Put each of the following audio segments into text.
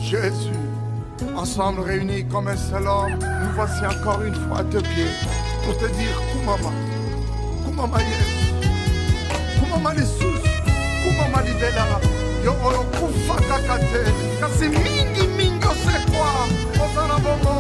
Jésus, ensemble réunis comme un seul homme, nous voici encore une fois à tes pieds pour te dire Kumama, Kumama Yesu, Kumama Lissus, Kumama Libela, Yo Oyo Kufa Kakate, kasi mingi mingo sekwa, Osana Bomo.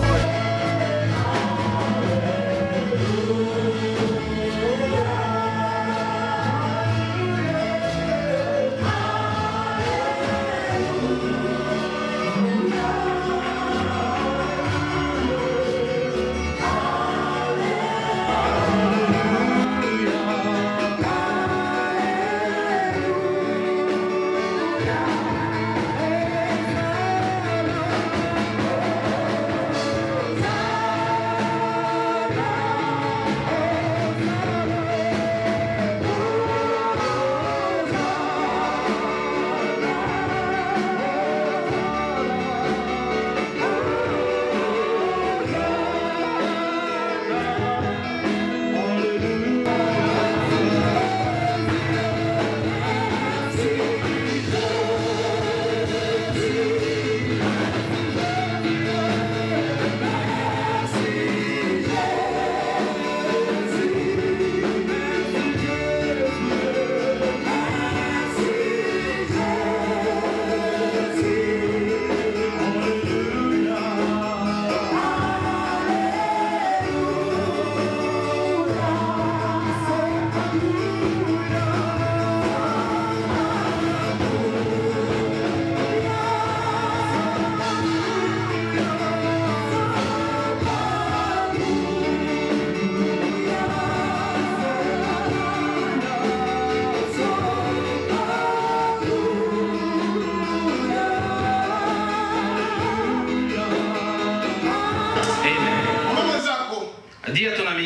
Dis à ton ami,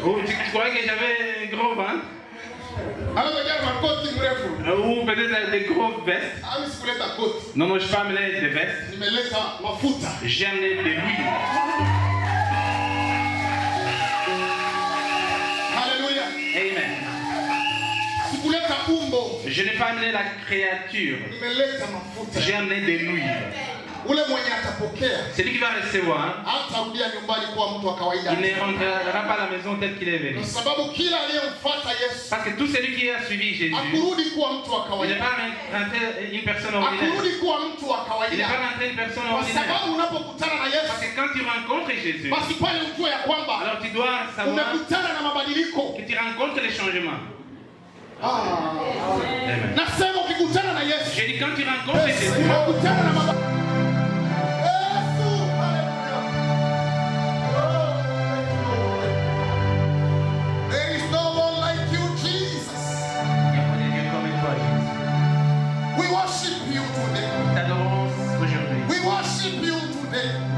oh, tu croyais que j'avais un gros ventre? Ou peut-être des gros vestes? Non, non, je n'ai pas amené des vestes. J'ai amené de l'huile. Alléluia. Amen. Je n'ai pas amené la créature. J'ai amené de l'huile. Celui qui va recevoir, il ne rentrera pas à la maison tel qu'il est venu. Parce que tout celui qui a suivi Jésus, il n'est pas rentré une personne ordinaire. Il n'est pas rentré une personne ordinaire. Parce que quand tu rencontres Jésus, alors tu dois savoir que tu rencontres les changements. Amen. J'ai dit quand tu rencontres Jésus,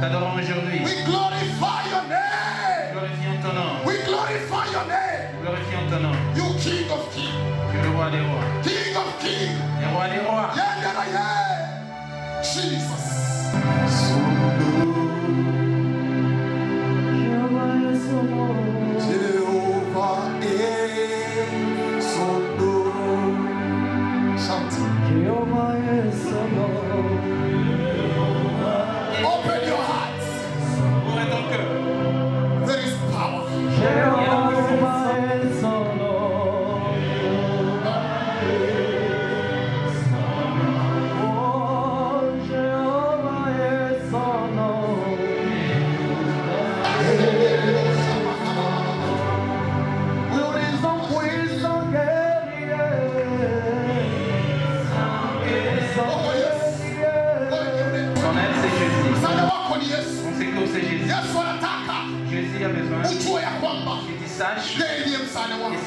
t'adorons aujourd'hui. We glorify your name. Glorifions ton nom. We glorify your name. Glorifions ton nom. You King of Kings. Tu es le roi des rois. King of Kings. Le roi des rois. Jesus. Jehovah est son nom. Chante. Jehovah est son nom. Open your hearts. Ouvre ton cœur. There is power. Jehovah est son nom. Oh, Jehovah est son nom. Puissant, puissant guerrier. Son aide, c'est Jésus. On sait que c'est Jésus. Jésus a besoin que tu saches que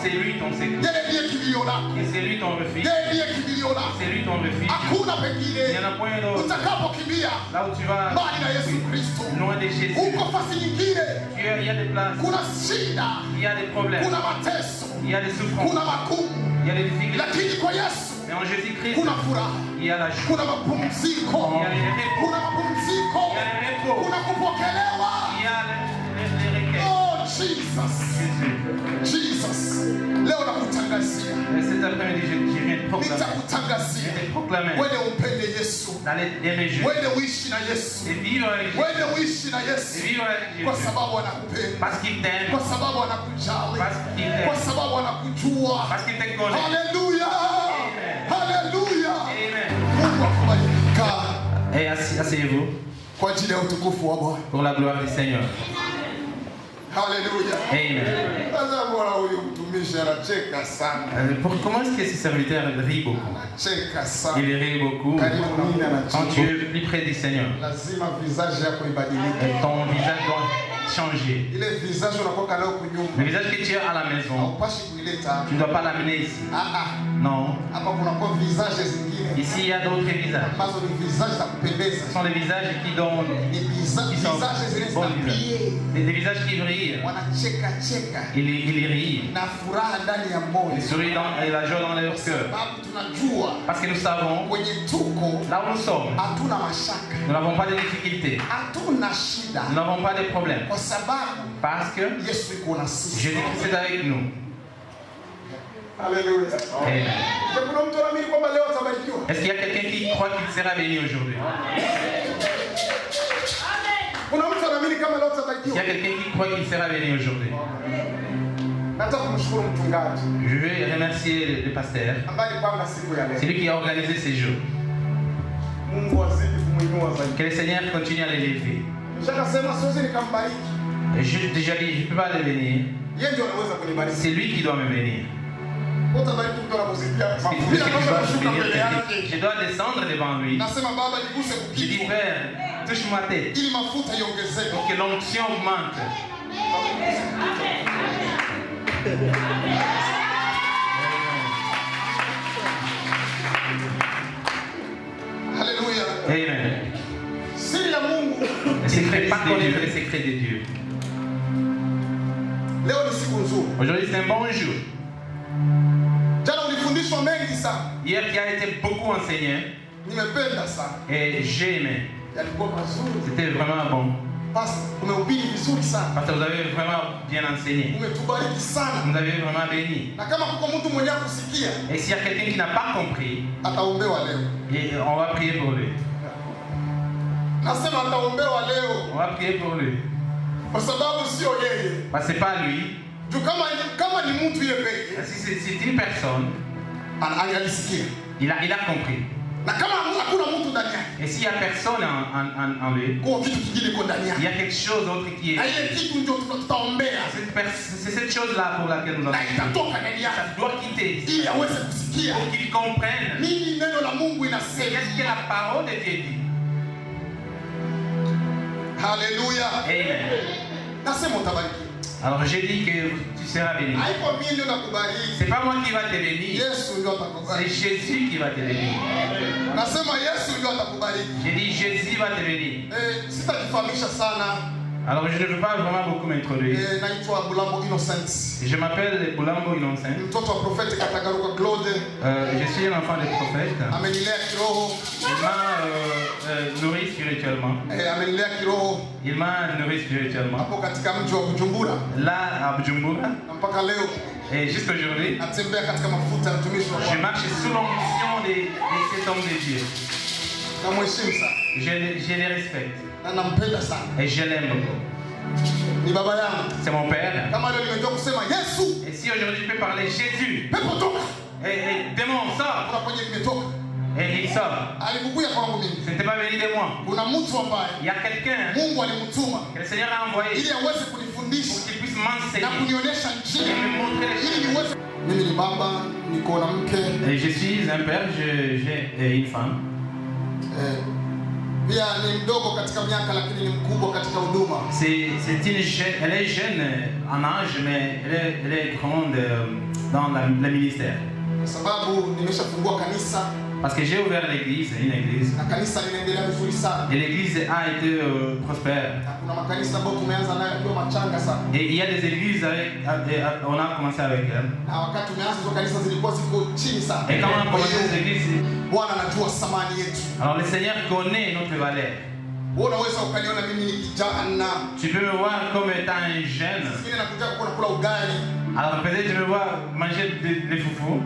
c'est lui ton secours. Que c'est lui ton refuge. C'est lui ton refuge. Il n'y en a point d'autre. Là où tu vas, loin de Jésus, il y a des places, il y a des problèmes, il y a des souffrances, il y a des difficultés. Mais en Jésus-Christ, il y a la joie, il y a le repos, il y a les requêtes. Jesus. Leo nakutangazia. Cet après-midi, je viens de proclamer. Nitakutangazia. Je vais proclamer. Wewe umpende Yesu. D'aimer Jésus. Wewe uishi na Yesu. Et vivre avec Jésus. Wewe uishi na Yesu. Et vivre avec Jésus. Kwa sababu anakupenda. Parce qu'il t'aime. Kwa sababu anakujali. Parce qu'il t'aime. Kwa sababu anakujua. Parce qu'il te connaît. Haleluya. Haleluya. Amen. Mungu akubariki. Et asseyez-vous. Kwa ajili ya utukufu wa Bwana. Pour la gloire du Seigneur. Haleluya. Amen. Sasa bwana huyu mtumishi anacheka sana. Comment est-ce que ce serviteur rit beaucoup? Anacheka sana. Il rit beaucoup. Quand tu es plus près du Seigneur, Lazima visage yako ibadilike. ton visage doit changer. Ile visage unakoka leo kunyumba. Le visage que tu as à la maison, Haupashi kuileta. tu ne dois pas l'amener ici. Non. Hapa kuna kwa visage zingine. Ici, il y a d'autres visages. Ambazo ni visage za kupendeza. Ce sont des visages qui donnent. Ni visage zile Bons za visages. Des visages qui brillent. Wanacheka cheka. Ils rient. Na furaha ndani ya moyo. Ils sourient et la joie dans leur cœur. Sababu tunajua Parce que nous savons, kwenye tuko là où nous sommes, hatuna mashaka. nous n'avons pas de difficultés. Hatuna shida. Nous n'avons pas de problèmes. Kwa sababu Parce que Yesu yuko na sisi. Jésus-Christ est avec nous. Haleluya. Amen. Kuna mtu anaamini kwamba leo atabarikiwa? Est-ce qu'il y a quelqu'un qui croit qu'il sera béni aujourd'hui? Kuna mtu anaamini kama leo Est-ce qu'il y atabarikiwa? a quelqu'un qui croit qu'il sera béni aujourd'hui? Nataka kumshukuru mchungaji Je veux remercier le pasteur. ambaye alipanga siku ya C'est leo. lui qui a organisé ces jours. Mungu azidi kumuinua zaidi. Que le Seigneur continue à l'élever. Nishakasema siwezi nikambariki. J'ai déjà dit, je ne peux pas le bénir. Yeye ndio anaweza kunibariki. C'est lui qui doit me bénir. Utabariki mtu anaposikia Parce que mafuta je kwanza dois kushuka bénir mbele quelqu'un. yake. Je dois descendre devant lui. Nasema baba niguse Je dis, kichwa Père, touche ma tête ili mafuta iongezeke. pour que l'onction augmente. Haleluya. Amen. Siri ya Mungu. Le secret, pas connaître les secrets de Dieu. Leo ni siku nzuri. Aujourd'hui, c'est un bon jour. Jana ulifundishwa mengi sana. Hier, qui a été beaucoup enseigné Nimependa sana. et j'ai aimé. Yalikuwa mazuri. C'était vraiment bon. Pastor, umehubiri vizuri sana. Parce que vous avez vraiment bien enseigné. Umetubariki sana. Vous avez vraiment béni. Na kama kuko mtu mwenye kusikia, Et s'il y a quelqu'un qui n'a pas compris, ataombewa leo. et on va prier pour lui. Nasema ataombewa leo On va prier pour lui. kwa sababu sio yeye. Parce que c'est pas lui. Juu kama ni mtu yeye pekee, Si c'est une personne, analisikia. il a compris. Na kama hakuna mtu ndani yake, Et s'il y a personne en lui, kwa kitu kingine iko ndani il yake. y a quelque chose d'autre qui est. Na ile kitu ndio tutaombea. C'est cette chose-là pour laquelle nous avons Na prié. itatoka ndani yake Ça doit quitter ili aweze kusikia pour qu'il comprenne nini neno la Mungu inasema. qu'est-ce que la parole de Dieu dit. Haleluya. Amen. Nasema utabariki. Alors j'ai dit que tu seras béni. Haiko mimi ndio nakubariki. C'est pas moi qui va te bénir, Yesu ndio c'est atakubariki. Jésus qui va te bénir. Nasema Yesu ndio atakubariki. J'ai dit Jésus va te bénir. Sitajifahamisha sana. Alors je ne veux pas vraiment beaucoup m'introduire. Naitwa Bulambo Innocent. Je m'appelle Bulambo Innocent. Mtoto wa Profeti Katagaruka Claude. Je suis un enfant de prophète. Amenilea kiroho. Il m'a nourri spirituellement. Amenilea kiroho Il m'a nourri spirituellement. hapo katika mji wa Bujumbura. Là, à Bujumbura, Na mpaka leo et jusqu'aujourd'hui, natembea katika mafuta ya mtumishi wa je Bwana. marche sous l'onction de cet homme de Dieu. Namheshimu sana Je les respecte na nampenda sana. et je l'aime beaucoup. Ni baba yangu. C'est mon père. Kama leo nimejua kusema Yesu, Et si aujourd'hui je peux parler Jésus, pepo toka. et démon sort, Kuna kwenye nimetoka. et il sort. Alikukuja kwangu mimi. Ce n'était pas venu de moi. Kuna mtu ambaye Il y a quelqu'un Mungu alimtuma que le Seigneur a envoyé ili aweze pour kunifundisha qu'il puisse na m'enseigner kunionyesha et njia me montrer les ili choses. niweze. Mimi ni baba, niko na mke. Et je suis un père, j'ai une femme. Pia ni mdogo katika miaka lakini ni mkubwa katika huduma. Elle est jeune en âge, mais elle est grande dans le ministère. Kwa sababu nimeshafungua kanisa Parce que j'ai ouvert l'église, une église. na kanisa linaendelea vizuri sana. Et l'église a été prospère. Na kuna makanisa ambayo tumeanza nayo yakiwa machanga sana. Et il y a des églises, on a commencé avec elles. Na wakati tumeanza hizo kanisa zilikuwa ziko chini sana. Et quand on a commencé ces églises, Bwana anajua thamani yetu. alors le Seigneur connaît notre valeur. Tu peux me voir comme étant un jeune. Alors peut-être tu me vois manger des foufous.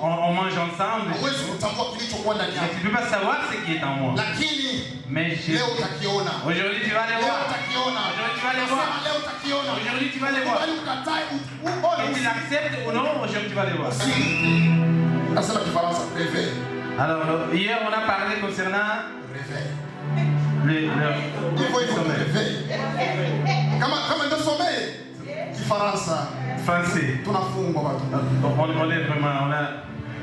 On mange ensemble. Mais tu ne peux pas savoir ce qui est en moi. Mais aujourd'hui tu vas les voir. Aujourd'hui tu vas les voir. Et tu l'acceptes ou non, aujourd'hui tu vas les voir. Alors hier on a parlé concernant le sommeil. Français.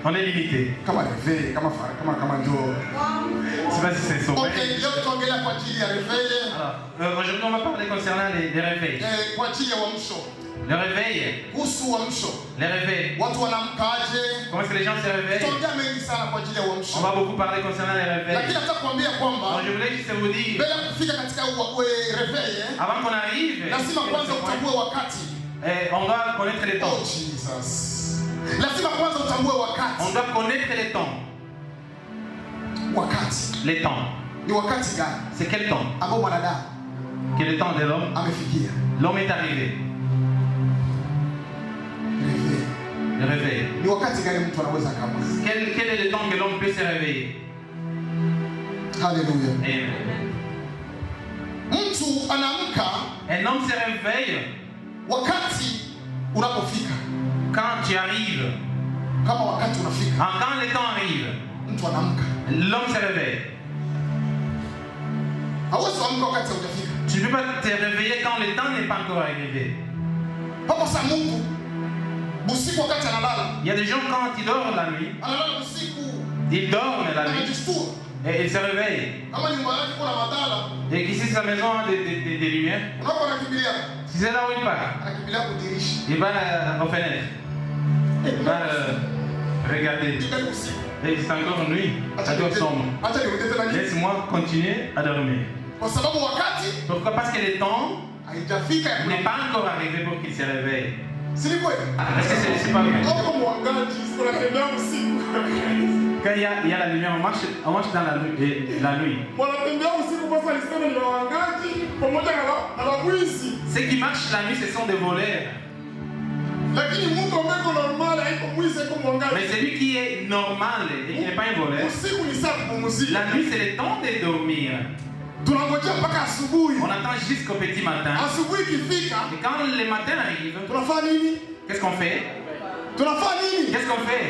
On est limité. Je ne sais pas si c'est sommeil. Alors, aujourd'hui on va parler concernant les réveils. Le réveil. Les réveils. Comment est-ce que les gens se réveillent? On va beaucoup parler concernant les réveils. Donc, je voulais juste vous dire, avant qu'on arrive, on doit connaître les temps. On doit connaître les temps. Les temps. C'est quel temps? Quel est le temps de l'homme? L'homme est arrivé. Le réveil. Quel est le temps que l'homme peut se réveiller? Alléluia. Amen. Un homme se réveille quand tu arrives. Quand le temps arrive, l'homme se réveille. Tu ne peux pas te réveiller quand le temps n'est pas encore arrivé. Il y a des gens quand ils dorment la nuit, ils dorment la nuit et ils se réveillent. Et ici sa maison a des lumières. Si c'est là où il part, il va aux fenêtres. Il va regarder. Et c'est encore nuit, encore sombre. Laisse-moi continuer à dormir. Pourquoi? Parce que le temps n'est pas encore arrivé pour qu'il se réveille. Est-ce que c'est pas vrai? Quand il y a la lumière, on marche dans la nuit. Ceux qui marchent la nuit, ce sont des voleurs. Mais celui qui est normal et qui n'est pas un voleur, la nuit c'est le temps de dormir. On attend jusqu'au petit matin. Et quand le matin arrive, qu'est-ce qu'on fait? Qu'est-ce qu'on fait?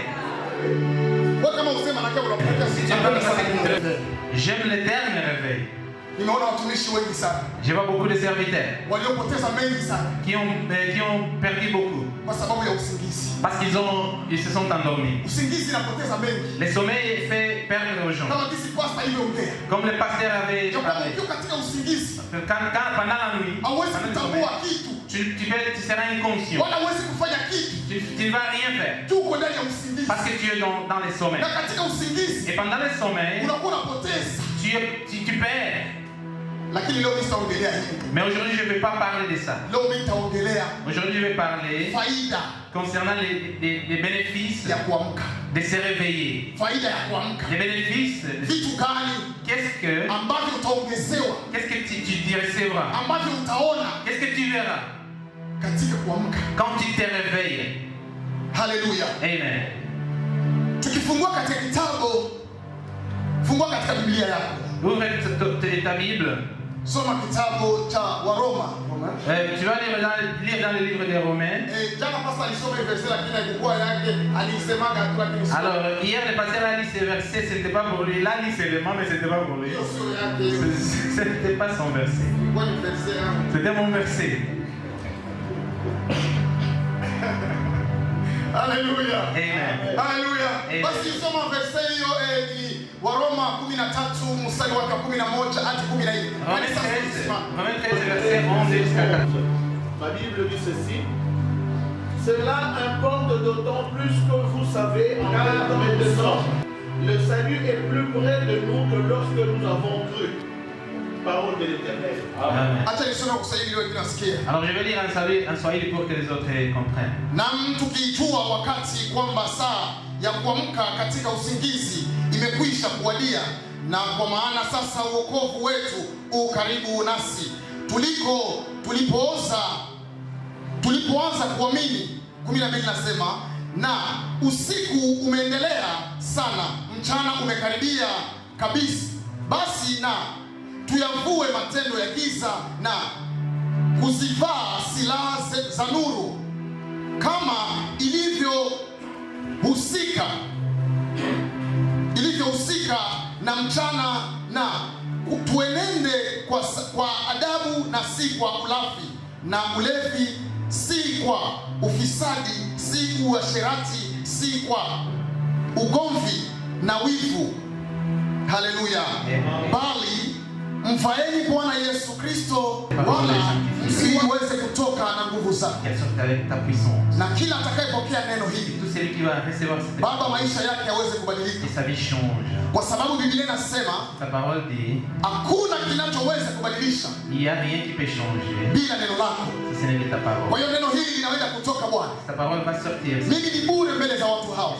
J'aime le terme réveil. Je vois beaucoup de serviteurs qui ont perdu beaucoup parce qu'ils se sont endormis. Le sommeil fait perdre aux gens. Comme le pasteur avait parlé. Pendant la nuit, tu seras inconscient. Tu ne vas rien faire parce que tu es dans le sommeil. Et pendant le sommeil, tu perds. Mais aujourd'hui je ne vais pas parler de ça. Aujourd'hui je vais parler concernant les bénéfices de se réveiller. Les bénéfices. Qu'est-ce que tu recevras? Qu'est-ce que tu verras quand tu te réveilles? Alléluia. Amen. Ouvre ta Bible. Tu vas lire dans le livre des Romains. Alors, hier, le pasteur a lu ce verset, c'était pas pour lui. Il a lu seulement, mais c'était pas pour lui. C'était pas son verset. C'était mon verset. Alléluia. Amen. Alléluia. Parce qu'ils sont en verset Waroma 13 mstari wa 11 hadi 14. Romains 13 verset 11 jusqu'à 14. Ma Bible dit ceci. Cela importe d'autant plus que vous savez en maintenant, le salut est plus près de nous que lorsque nous avons cru. Parole de l'Éternel. Amen. Alors je vais lire en Swahili pour que les autres comprennent. Na mtu kijua wakati kwamba saa ya kuamka katika usingizi imekwisha kuwadia, Na kwa maana sasa wokovu wetu u karibu nasi. Tulipoanza kuamini, 12 nasema, na usiku umeendelea sana, mchana umekaribia kabisa. Basi na tuyavue matendo ya giza na kuzivaa silaha za nuru, kama ilivyohusika na mchana, na tuenende kwa adabu na si kwa ulafi na ulevi, si kwa ufisadi, si uasherati, si kwa ugomvi na wivu. Haleluya. Bali mfaeni Bwana Yesu Kristo, wala msiweze kutoka na nguvu zake. Na kila atakayepokea neno hili, Baba, maisha yake yaweze kubadilika, kwa sababu Biblia inasema hakuna kinachoweza kubadilisha bila neno lako. Kwa hiyo neno hili linaweza kutoka Bwana. Mimi ni bure mbele za watu hao,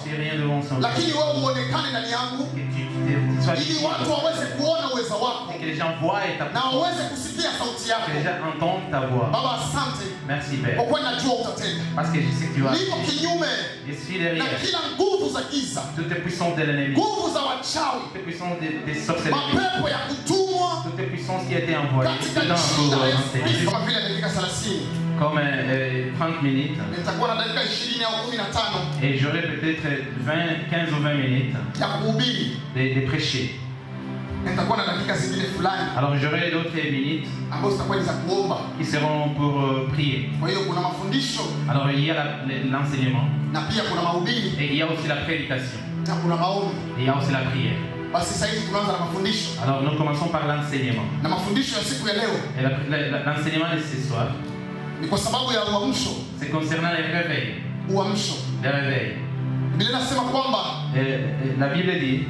lakini wewe uonekane ndani yangu, ili watu waweze kuona uwezo wako na waweze kusikia sauti yako. Baba, asante. Merci Père. Kwa kuwa najua utatenda. Parce que je sais que tu vas. Niko kinyume na kila nguvu za giza, toutes les puissances de l'ennemi, nguvu za wachawi, toutes les puissances des sorcelleries, mapepo ya kutumwa, toutes les puissances qui étaient envoyées dans kama vile dakika 30 comme 30 minutes. Nitakuwa na dakika 20 au 15 et j'aurai peut-être 15 ou 20 minutes ya kuhubiri, de prêcher. Nitakuwa na dakika zingine fulani, alors j'aurai d'autres minutes ambazo zitakuwa za kuomba, qui seront pour prier. Kwa hiyo kuna mafundisho, alors il y a l'enseignement, na pia kuna mahubiri, et il y a aussi la prédication, na kuna maombi, et il y a aussi la prière. Basi sasa hivi tunaanza na mafundisho. Alors nous commençons par l'enseignement. Na mafundisho ya siku ya leo, et l'enseignement de ce soir, ni kwa sababu ya uamsho. C'est concernant les réveils. Uamsho. Les réveils. Biblia inasema kwamba la Bible dit,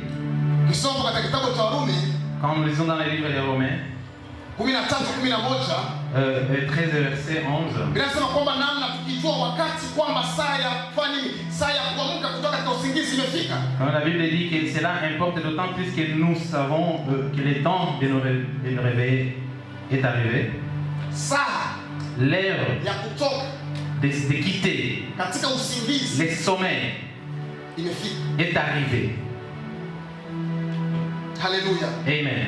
kisoma katika kitabu cha Warumi, quand nous lisons dans les livres des Romains, 13 verset 11, Biblia inasema kwamba namna tukijua wakati kwamba saa ya kuamka kutoka katika usingizi imefika. La Bible dit que cela importe d'autant plus que nous savons que le temps de nous réveiller est arrivé. L'heure de quitter les sommeils est arrivée. Alléluia. Amen.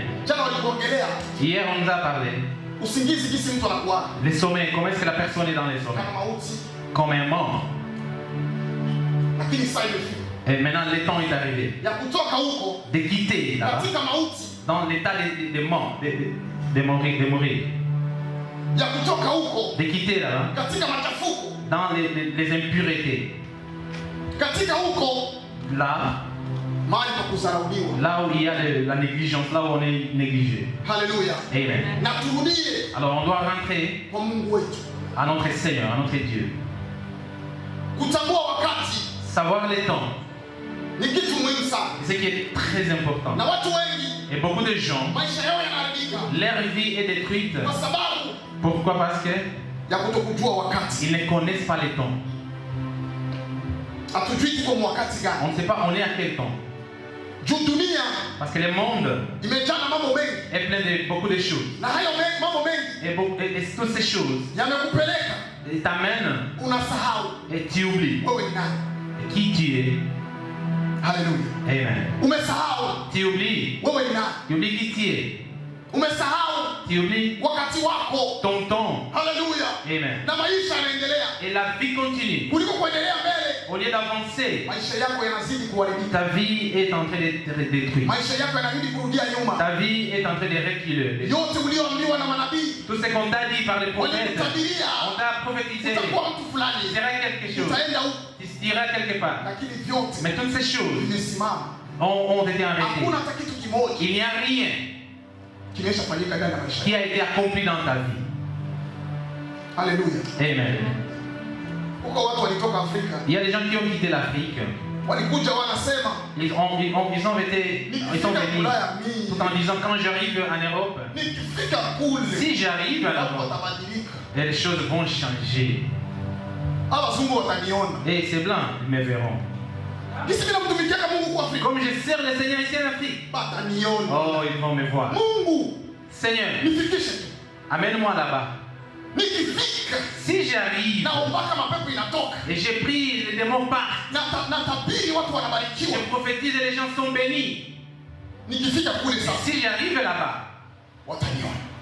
Hier on nous a parlé. Les sommeils, comment est-ce que la personne est dans les sommeils? Comme un mort. Et maintenant le temps est arrivé de quitter là, dans l'état de mort, de mourir. De quitter là, dans les impuretés. Là où il y a la négligence, là où on est négligé. Alléluia. Amen. Alors on doit rentrer à notre Seigneur, à notre Dieu. Savoir les temps, c'est ce qui est très important. Et beaucoup de gens, leur vie est détruite. Pourquoi? Parce que ils ne connaissent pas les temps. On ne sait pas on est à quel temps. Parce que le monde est plein de beaucoup de choses. Et toutes ces choses t'amènent et tu oublies qui tu es. Alléluia. Amen. Tu oublies qui tu es. Tu oublies ton temps. Alléluia. Amen. Et la vie continue. Au lieu d'avancer, ta vie est en train d'être détruite. Ta vie est en train de reculer. Tout ce qu'on t'a dit par les prophètes, on t'a prophétisé. Tu diras quelque chose. Tu diras quelque part. Mais toutes ces choses ont été arrêtées. Il n'y a rien qui a été accompli dans ta vie. Alléluia. Amen. Il y a des gens qui ont quitté l'Afrique. Ils sont venus tout en disant quand j'arrive en Europe, si j'arrive en Europe, les choses vont changer. Et ces blancs, ils me verront. Comme je sers le Seigneur ici en Afrique. Oh, ils vont me voir. Seigneur, amène-moi là-bas. Si j'arrive et j'ai pris les démons partent, je prophétise et les gens sont bénis. Si j'arrive là-bas,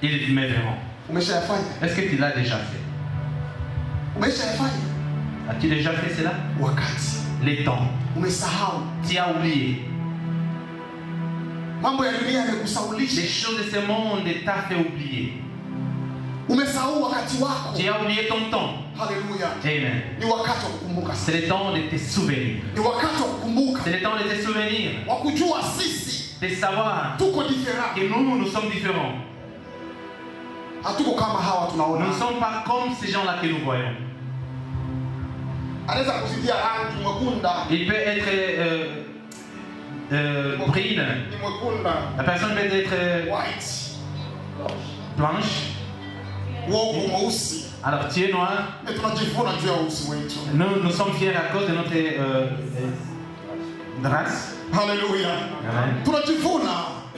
ils me verront. Est-ce que tu l'as déjà fait? As-tu déjà fait cela? Les temps. Tu as oublié. Les choses de ce monde t'a fait oublier. Tu as oublié ton temps. Alléluia. Amen. C'est le temps de te souvenir. C'est le temps de te souvenir. De savoir que nous sommes différents. Nous ne sommes pas comme ces gens-là que nous voyons. Il peut être brune. La personne peut être blanche. Alors tu es noir. Nous sommes fiers à cause de notre race. Alléluia. Amen.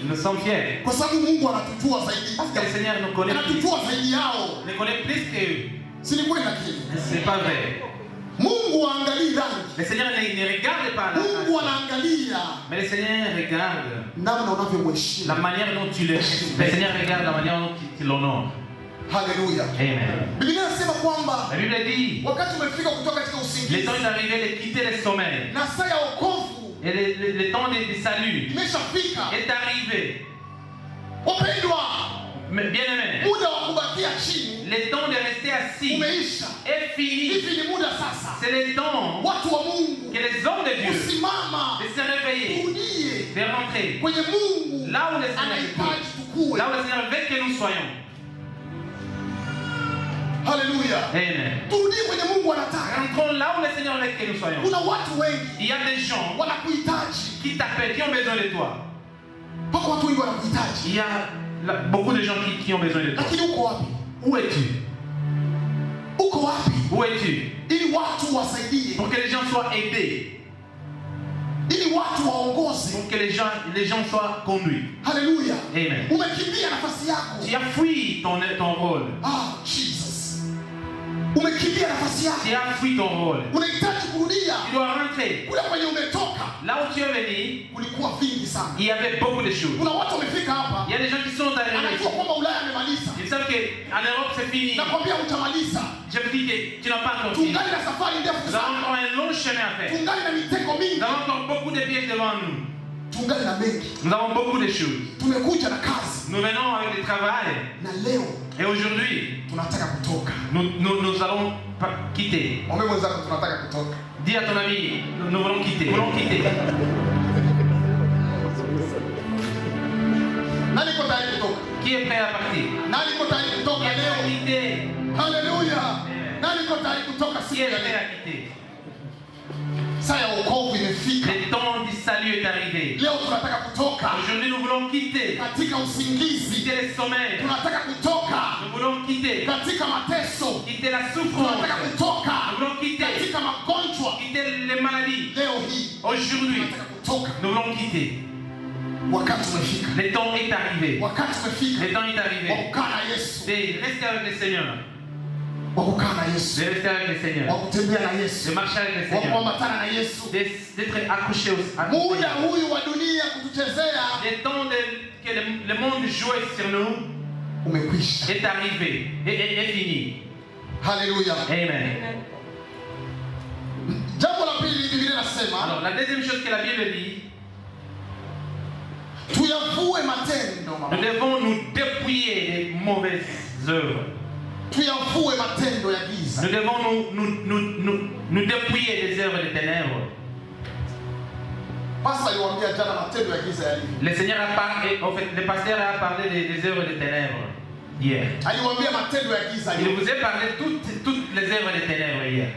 Nous sommes fiers. Parce que le Seigneur nous connaît plus. Nous connaît plus qu'eux. C'est pas vrai. Le Seigneur ne regarde pas la race. Mais le Seigneur regarde la manière dont tu le respectes. Le Seigneur regarde la manière dont tu l'honores. Alléluia. Amen. La Bible dit, le temps est arrivé de quitter le sommeil. Et le temps du salut est arrivé. Mais bien aimé, le temps de rester assis est fini. C'est le temps que les hommes de Dieu de se réveiller, de rentrer là où le Seigneur est, là où le Seigneur veut que nous soyons. Alléluia. Amen. Rentrons là où le Seigneur veut que nous soyons. Il y a des gens qui t'appellent, qui ont besoin de toi. Il y a beaucoup de gens qui ont besoin de toi. Où es-tu? Où es-tu? Pour que les gens soient aidés. Pour que les gens soient conduits. Alléluia. Amen. Tu as fui ton rôle. Ah, Jesus. Tu as fui ton rôle. Tu dois rentrer. Là où tu es venu, il y avait beaucoup de choses. Il y a des gens qui sont arrivés. Ils savent qu'en Europe c'est fini. Je vous dis que tu n'as pas encore fini. Nous avons encore un long chemin à faire. Nous avons encore beaucoup de pièges devant nous. Nous avons beaucoup de choses. Nous venons avec le travail. Et aujourd'hui, nous allons quitter. Dis à ton ami, nous voulons quitter. Nous voulons quitter. Qui est prêt à partir? Qui est prêt à quitter? Alléluia. Qui est prêt à quitter? Le temps du salut est arrivé. Aujourd'hui, nous voulons quitter. Quitter le sommeil. Nous voulons quitter. Quitter la souffrance. Nous voulons quitter. Quitter les maladies. Aujourd'hui, nous voulons quitter. Le temps est arrivé. Le temps est arrivé. De rester avec le Seigneur. De rester avec le Seigneur. De marcher avec le Seigneur. D'être accroché au Seigneur. Le temps que le monde jouait sur nous est arrivé. Est fini. Alléluia. Amen. Alors la deuxième chose que la Bible dit, nous devons nous dépouiller des mauvaises œuvres. Nous devons nous dépouiller des œuvres des ténèbres. Le Seigneur a parlé, en fait, le pasteur a parlé des œuvres des ténèbres hier. Il vous a parlé toutes les œuvres des ténèbres hier.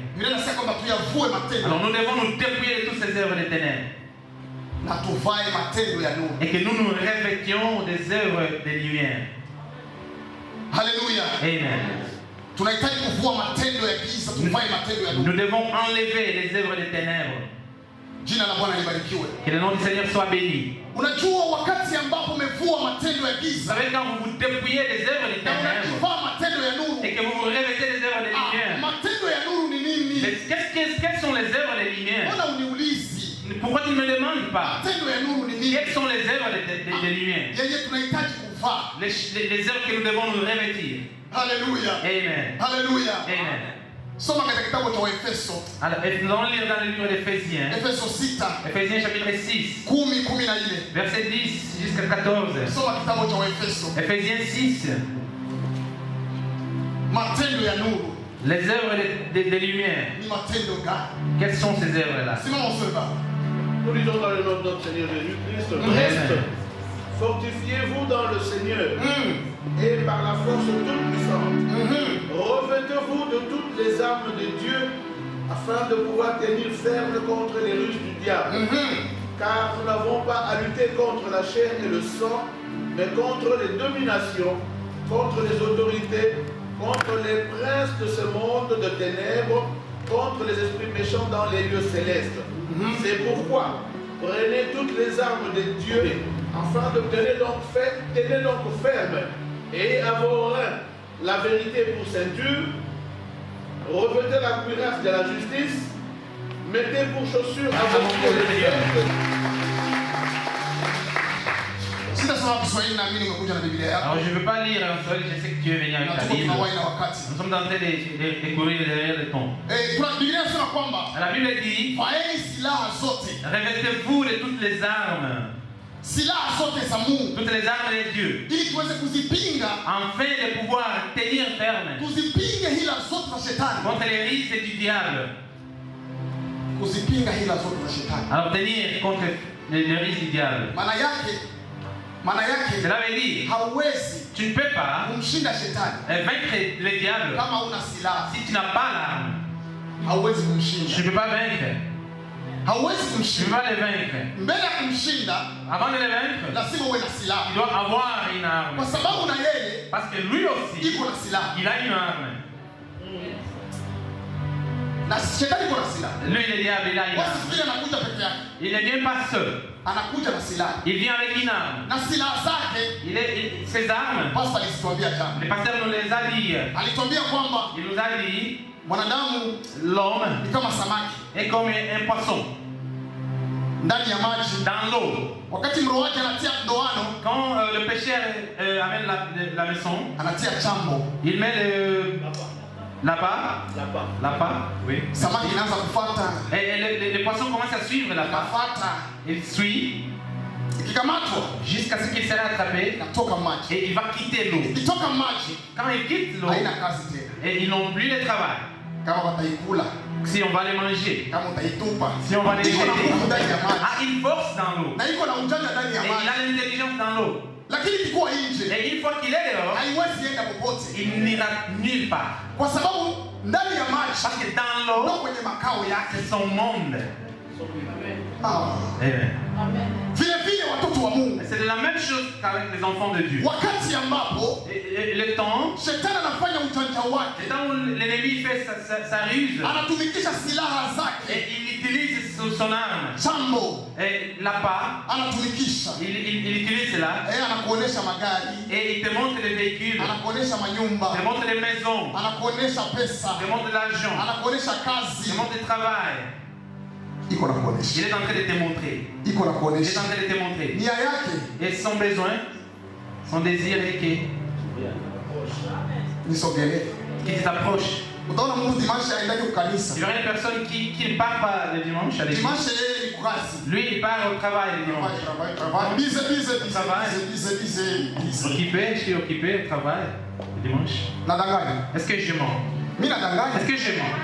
Alors nous devons nous dépouiller de toutes ces œuvres des ténèbres. Et que nous nous revêtions des œuvres de lumière. Alléluia. Amen. Nous devons enlever les œuvres des ténèbres. Jina la Bwana libarikiwe. Que le nom du Seigneur soit béni. Unajua wakati ambapo umevua matendo ya Vous giza savez, quand vous vous dépouillez des œuvres des na ténèbres unakivaa matendo ya nuru. et que vous vous revêtez des œuvres des lumières, Matendo ya nuru ni nini? quelles sont les œuvres des lumières? Mbona uniulizi? Pourquoi tu ne me demandes pas? Matendo ya nuru ni nini? Quelles sont les œuvres des lumières? Yenye tunahitaji kuvaa. Les œuvres que nous devons nous revêtir. Haleluya. Amen. Haleluya. Amen. Soma katika kitabu cha Waefeso. Alors, nous allons lire dans le livre d'Éphésiens. Efeso 6. Éphésiens chapitre 6. 10:14. Verset 10 jusqu'à 14. Soma kitabu cha Waefeso. Éphésiens 6. Matendo ya nuru Les œuvres des lumières. ni matendo gani? Quelles sont ces œuvres-là? Simama usome. Nous lisons dans le nom de notre Seigneur Jésus-Christ. Reste, fortifiez-vous dans le Seigneur et par la force toute puissante. Revêtez-vous de toutes les armes de Dieu afin de pouvoir tenir ferme contre les ruses du diable. Car nous n'avons pas à lutter contre la chair et le sang, mais contre les dominations, contre les autorités, contre les princes de ce monde de ténèbres, contre les esprits méchants dans les lieux célestes. C'est pourquoi prenez toutes les armes de Dieu afin de tenir donc ferme et à vos reins la vérité pour ceinture, revêtez la cuirasse de la justice, mettez pour chaussures à vos pieds les fesses. Alors je ne veux pas lire en seul, je sais que tu es venu avec ta Bible. Nous sommes en train de découvrir derrière le ton. La Bible dit, revêtez-vous de toutes les armes. Toutes les armes de Dieu. Afin de pouvoir tenir ferme contre les risques du diable. Alors tenir contre les risques du diable. Cela veut dire, tu ne peux pas vaincre le diable si tu n'as pas l'arme. Tu ne peux pas vaincre. Tu ne peux pas le vaincre. Avant de le vaincre, il doit avoir une arme. Parce que lui aussi, il a une arme. Lui, le diable, il a une arme. Il ne vient pas seul. Il vient avec une arme. Ses armes, le pasteur nous les a dit. Il nous a dit, l'homme est comme un poisson dans l'eau. Quand le pêcheur amène la maison, il met le l'appât, oui. Et le poisson commence à suivre l'appât. Il suit jusqu'à ce qu'il sera attrapé et il va quitter l'eau. Quand il quitte l'eau, et ils n'ont plus de travail. Si on va les manger, si on va les jeter, il force dans l'eau. Et il a l'intelligence dans l'eau. Et une fois qu'il est dehors, il n'ira nulle part. Parce que dans l'eau, c'est son monde. Amen. C'est la même chose qu'avec les enfants de Dieu. Et le temps où l'ennemi fait sa ruse, et il utilise son arme, et l'appât, il utilise cela, et il te montre les véhicules, il te montre les maisons, il te montre l'argent, il te montre le travail. Il est en train de te montrer. Il est en train de te montrer. Et son besoin, son désir est qu'il t'approche. Tu verras une personne qui ne part pas le dimanche à l'église. Lui, il part au travail le dimanche. Occupé, je suis occupé au travail le dimanche. Est-ce que je mens? Est-ce que je mens?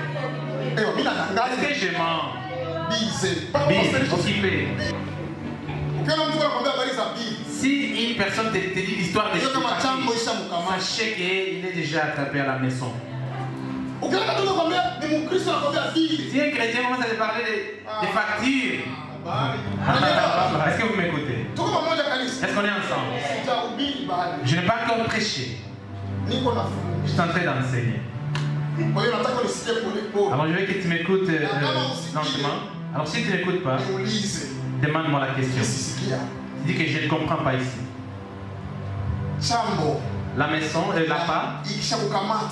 Est-ce que je mens? Occupé. Si une personne te dit l'histoire de sachez qu'il est déjà attrapé à la maison. Si un chrétien commence à te parler des factures, est-ce que vous m'écoutez? Est-ce qu'on est ensemble? Je n'ai pas encore prêché. Je suis en train d'enseigner. Alors je veux que tu m'écoutes lentement. Alors si tu n'écoutes pas, niulize. demande-moi la question. Nisisikia. Tu dis que je ne comprends pas ici. Chambo. La maison, l'appât, Ikishakukamata.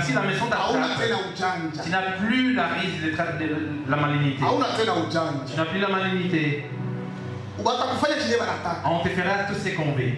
si la maison Hauna t'attrape, tena ujanja. tu n'as plus la risque de la malignité. Hauna tena Tu ujanja. n'as plus la malignité. Watakufanya kile wanataka. On te fera tout ce qu'on veut.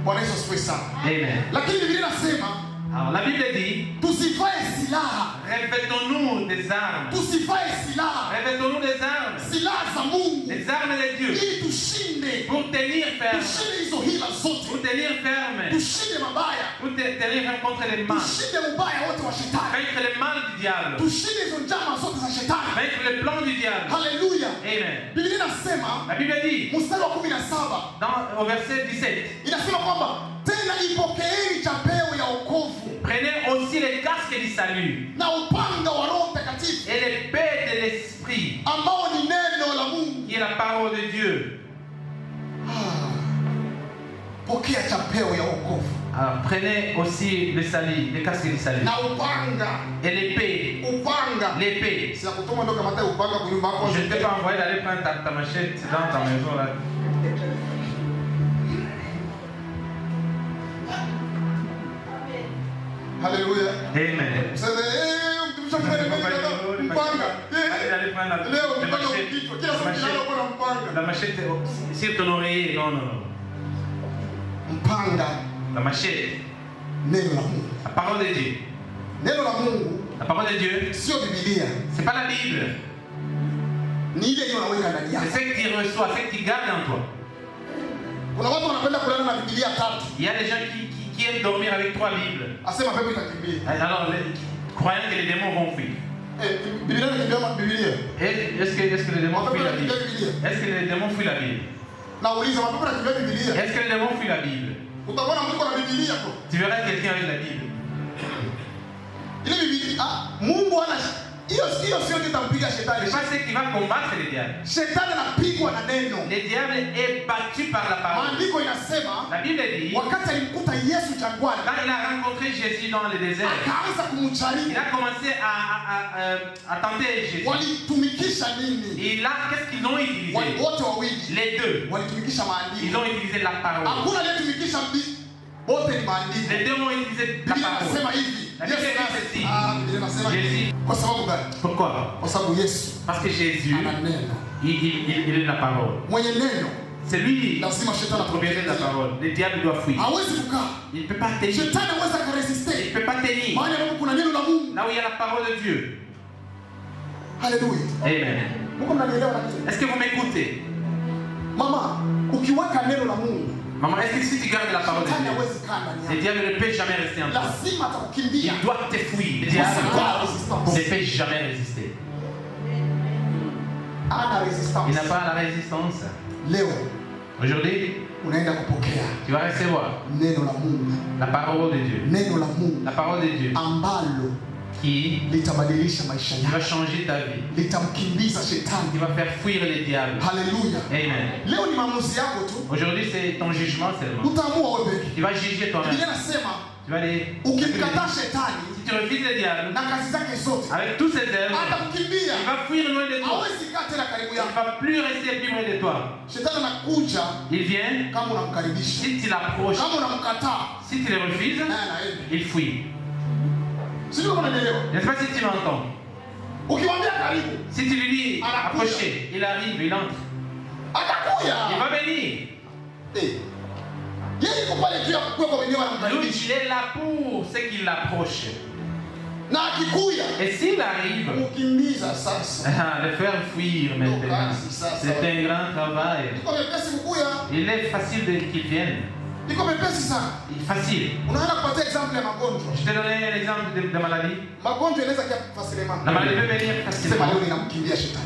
Bwana Yesu asifiwe sana. Amen. Lakini Biblia inasema Alors la Bible dit, tusivae silaha. revêtons-nous des armes. Tusivae silaha. Revêtons-nous des armes. Silaha za Mungu. Les armes de Dieu. Ili tushinde. Pour tenir ferme. Tushinde hizo hila zote. Pour tenir ferme. Tushinde mabaya. Pour tenir ferme contre les mal. Tushinde ubaya wote wa shetani. Vaincre le mal du diable. Tushinde hizo njama zote za shetani. Vaincre le plan du diable. Haleluya. Amen. Biblia inasema, La Bible dit, mstari wa 17, au verset 17, inasema kwamba tena ipokeeni chapeo ya wokovu prenez aussi les casques du salut na upanga wa Roho Mtakatifu et l'épée de l'esprit, ambao ni neno la Mungu. qui est la parole de Dieu. Pokea chapeo ya wokovu Alors, prenez aussi le salut, les casques du salut na upanga. et l'épée. Upanga. L'épée. Sina kutuma ndo kamata upanga kunyumba yako. Je ne t'ai pas envoyé d'aller prendre ta machette dans ta maison là. Haleluya. Amen. Sasa mtumishi wa Mungu mpanga. Leo mpanga ukichwa kila siku nalo kuna mpanga. La machette sur ton oreiller. Non, non, non. Mpanga. La machette. Neno la Mungu. La parole de Dieu. Neno la Mungu. La parole de Dieu. Sio Biblia. C'est pas la Bible. Ni ile hiyo unaweka ndani yako. C'est ce que tu reçois, ce que tu gardes en toi. Kuna watu wanapenda kulala na Biblia tatu. Il y a des gens qui aiment dormir avec 3 Bibles. Asema pepo itakimbia. Alors, croyant que les démons vont fuir. Biblia inakimbia ma Biblia. Est-ce que les démons fuient la Bible? Est-ce que les démons fuient la Bible? Nauliza mapepo yanakimbia Biblia. Est-ce que les démons fuient la Bible? Utaona mtu kwa Biblia kwa. Tu verras quelqu'un avec la Bible. Ile Biblia Mungu ana hiyo sio kitampiga shetani. C'est pas ce qui va combattre le diable. Shetani anapigwa na neno. Le diable est battu par la parole. Maandiko inasema La Bible dit, wakati alimkuta Yesu jangwani, quand il a rencontré Jésus dans le désert, akaanza il kumjaribu. a commencé à tenter Jésus. Walitumikisha nini? Et là, qu'est-ce qu'ils ont utilisé? Wote wawili. Les deux. Walitumikisha Ils maandiko. ont utilisé la parole. Hakuna aliyetumikisha wote ni maandiko. Les deux ont utilisé la Biblia parole. inasema hivi. La Bible dit ceci. Biblia inasema hivi. Jésus. Kwa sababu gani? Pourquoi? Kwa sababu Yesu Parce que Jésus, ana neno. il est la parole. Mwenye neno C'est lui lazima shetani le propriétaire de la parole. Le diable doit fuir. hawezi kukaa. Il ne peut pas tenir. Shetani hawezi Il kuresiste. ne peut pas tenir. Mahali ambapo kuna neno la Mungu. Là où il y a la parole de Dieu. Haleluya. Amen. Mungu mnanielewa lakini. Est-ce que vous m'écoutez? Mama, ukiweka neno la Mungu, Maman, est-ce que si tu gardes la parole de shetani Dieu, hawezi kaa ndani le yako. diable ne peut jamais rester en toi? Lazima atakukimbia. Il doit te fuir. Le Kwa diable sababu ana resistance. ne peut jamais résister. Ana Il resistance. n'a pas la résistance. Leo Aujourd'hui, unaenda kupokea tu vas recevoir neno la Mungu. la parole de Dieu. Neno la Mungu La parole de Dieu ambalo qui litabadilisha maisha va yako. changer ta vie. Litamkimbiza shetani. Qui va faire fuir les diables. Haleluya. Amen. Leo ni maamuzi yako tu. Aujourd'hui, c'est ton jugement seulement. Utaamua wewe pekee. Tu vas juger toi-même. Biblia inasema Tu vas aller. ukimkataa shetani Si tu refuses le diable, na kazi zake zote, avec tous ses œuvres, atakukimbia. il va fuir loin de toi. Hawezi kaa tena karibu Il ne yako. va plus rester plus près de toi. Shetani anakuja Il vient, kama unamkaribisha. si tu l'approches, Kama unamkataa, si tu le refuses, naye anaenda. il fuit. Sijui kama unanielewa. Je ne sais pas si tu m'entends. Ukimwambia karibu, Si tu lui dis approchez, il arrive, il entre. Il atakuja. va venir. Yeye yuko pale juu ya kuwepo wenyewe Lui, anamkaribisha. il est là pour ceux qui l'approchent. Na akikuja, Et s'il arrive, ukimbiza sasa. le faire fuir maintenant, c'est un grand travail. Iko mepesi kukuya. Il est facile qu'il vienne. Iko mepesi sana. Facile. Unaenda kupatia example ya magonjwa. Je te donne un exemple de maladie. Magonjwa inaweza kia facilement. La maladie peut venir Sema facilement. leo ninamkimbia shetani.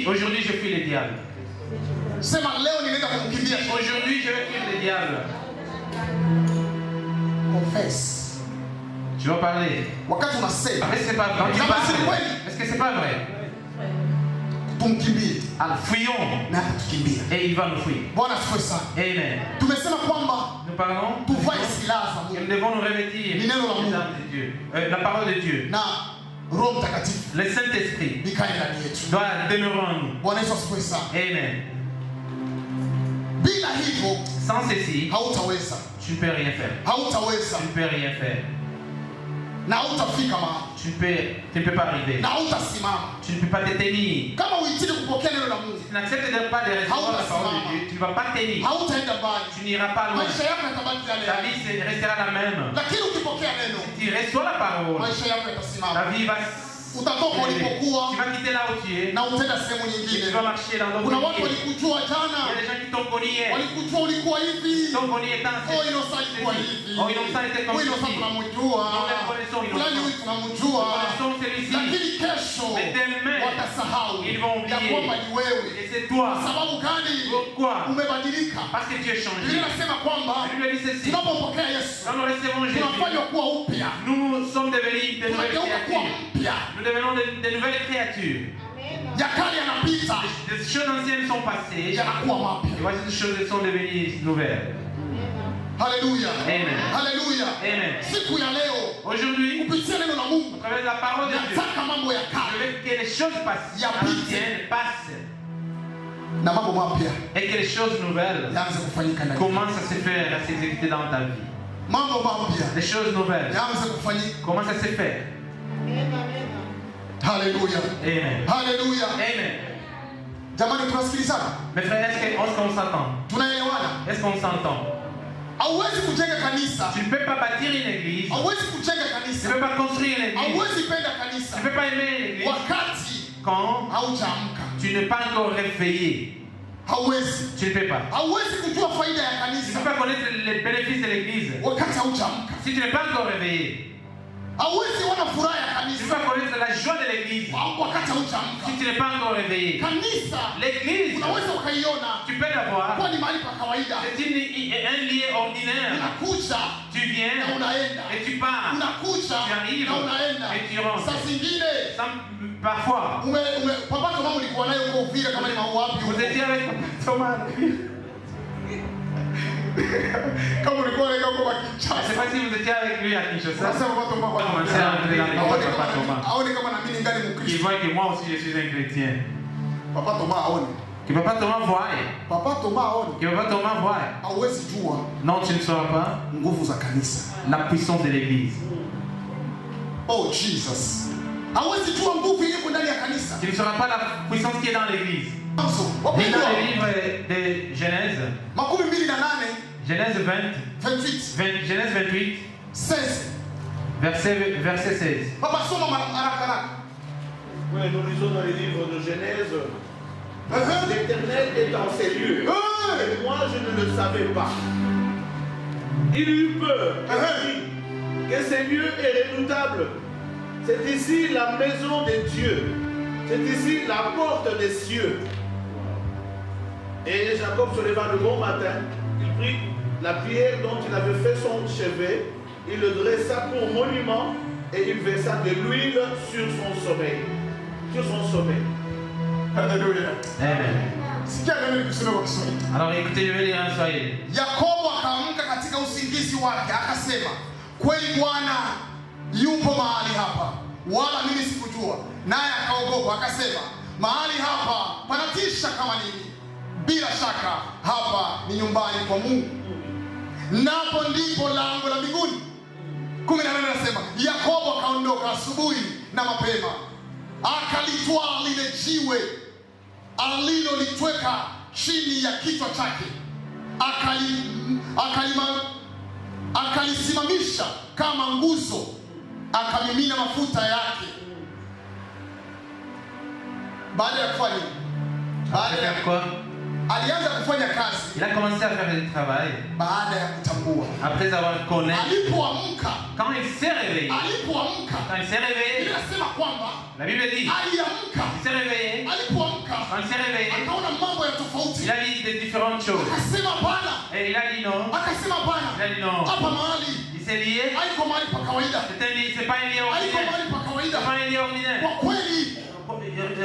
Aujourd'hui je fuis le diable. Sema leo ninaenda kumkimbia shetani. Aujourd'hui je vais fuir le diable. Confess. Tu vas parler. Wakati unasema, Mais c'est pas vrai. Quand tu Kama si parles, kweli. est-ce que c'est pas vrai? tumkimbie Alors fuyons na atatukimbia. et il va nous fuir. Bwana asifiwe sana. Amen. Tumesema kwamba Nous parlons. tuvae silaha za Et nous Mungu devons nous revêtir Ni neno la les Mungu. armes de Dieu. La parole de Dieu. na Le Saint-Esprit doit demeurer en nous. Amen. Sans ceci, tu ne peux rien faire. Tu ne peux rien faire. Tu ne peux pas arriver. Tu ne peux pas te tenir. Si tu n'acceptes pas de recevoir la parole de Dieu, tu ne vas pas tenir. Tu n'iras pas loin. Ta vie restera la même. Si tu reçois la parole, ta vie va utatoka ulipokuwa tu vas quitter là où tu es na utaenda sehemu nyingine. Tu vas marcher dans d'autres. Kuna watu walikujua jana. Il y a des gens qui t'ont connu hier. Walikujua ulikuwa hivi. T'ont connu étant oh Innocent alikuwa hivi. Oh Innocent était comme ça. Innocent tunamjua. Fulani huyu tunamjua. Lakini kesho watasahau ya kwamba ni wewe. Et c'est toi. Sababu gani? Pourquoi? Umebadilika. Parce que tu es changé. Biblia inasema kwamba tunapopokea Yesu tunafanywa kuwa upya. Nous sommes devenus de nouvelles créatures. Nous devenons de nouvelles créatures. Des choses anciennes sont passées. Et voici des choses sont devenues nouvelles. Alléluia. Amen. Alléluia. Amen. Aujourd'hui, à travers la parole de Dieu, je veux que les choses anciennes passent. Et que les choses nouvelles commencent à se faire, à s'exécuter dans ta vie. Les choses nouvelles commencent à se faire. Hallelujah. Amen. Hallelujah. Amen. Jamani tunasikilizana? Mes frères, est-ce qu'on s'entend? Tunaelewana? Est-ce qu'on s'entend? Hauwezi kujenga kanisa. Tu ne peux pas bâtir une église. Hauwezi kujenga Tu kanisa. ne peux pas construire une église. Hauwezi penda kanisa. Tu ne peux pas aimer l'église. Wakati quand haujaamka. Tu n'es pas encore réveillé. Hauwezi. Tu ne peux pas. Hauwezi kujua faida ya Tu kanisa. ne peux pas connaître les bénéfices de l'église. Wakati haujaamka. Si tu n'es pas encore réveillé. Hauwezi ona furaha ya kanisa. Tu ne peux pas connaître la joie de l'église. Wakati haujaamka. Si tu n'es pas encore réveillé. Kanisa. L'église. Unaweza ukaiona. Tu peux la voir. Kwa ni mahali pa kawaida. C'est un lieu ordinaire. Unakuja. Tu viens. Na unaenda. Et tu pars. Unakuja. Tu arrives. Na unaenda. Et tu rentres. Saa zingine. Parfois. Papa Thomas ulikuwa naye huko Uvira kama ni wapi? Vous étiez avec Thomas. Kama ulikuwa naye huko kwa Kinshasa. Je sais pas si vous étiez avec lui à Kinshasa. Sasa Papa Thomas kwa commencer à entrer dans les cours de Papa Thomas. Aone kama na mimi ngali Mkristo. Il voit que moi aussi je suis un chrétien. Papa Thomas aone. Que Papa Thomas voit. Papa Thomas aone. Que Papa Thomas voit. Hauwezi jua. Non, tu ne sauras pas nguvu za kanisa. La puissance de l'église. Oh Jesus. Hauwezi jua nguvu iliyo ndani ya kanisa. Tu ne sauras pas la puissance qui est dans l'église. Dans le livre de Genèse. Makumi mbili na nane. Genèse 28. Genèse 28. 16. Verset 16. Papa soma haraka. Oui, nous lisons dans les livres de Genèse. L'Éternel est dans ces lieux. Et moi, je ne le savais pas. Il eut peur. Que ces lieux est redoutable. C'est ici la maison de Dieu. C'est ici la porte des cieux. Et Jacob se leva le bon matin. Il prit la pierre dont il avait fait son chevet. Il le dressa pour monument et il versa de l'huile sur son sommeil. Sur son sommeil. Alléluia. Amen. Alors écoutez, je vais lire un Swahili. Yakobo akaamka katika usingizi wake akasema, kweli Bwana yupo mahali hapa, wala mimi sikujua. Naye akaogopa akasema, mahali hapa panatisha kama nini. Bila shaka hapa ni nyumbani kwa Mungu, napo ndipo lango la mbinguni. 18 anasema Yakobo akaondoka asubuhi na mapema, akalitwaa lile jiwe alilolitweka chini ya kichwa chake, akalisimamisha kama nguzo, akamimina mafuta yake. Baada ya kufanya alianza kufanya kazi. Il a commencé à faire du travail. Baada ya kutambua. Après avoir connu. Alipoamka. Quand il s'est réveillé. Alipoamka. Quand il s'est réveillé. Inasema kwamba. La Bible dit. Aliamka. Il s'est réveillé. Alipoamka. Quand il s'est réveillé. Akaona mambo ya tofauti. Il a vu des différentes choses. Akasema Bwana. Et il a dit non. Akasema Bwana. Il a dit non. Hapa mahali. Il s'est lié. Haiko mahali pa kawaida. C'est pas un lieu ordinaire. Haiko mahali pa kawaida. C'est pas un lieu ordinaire. Kwa kweli.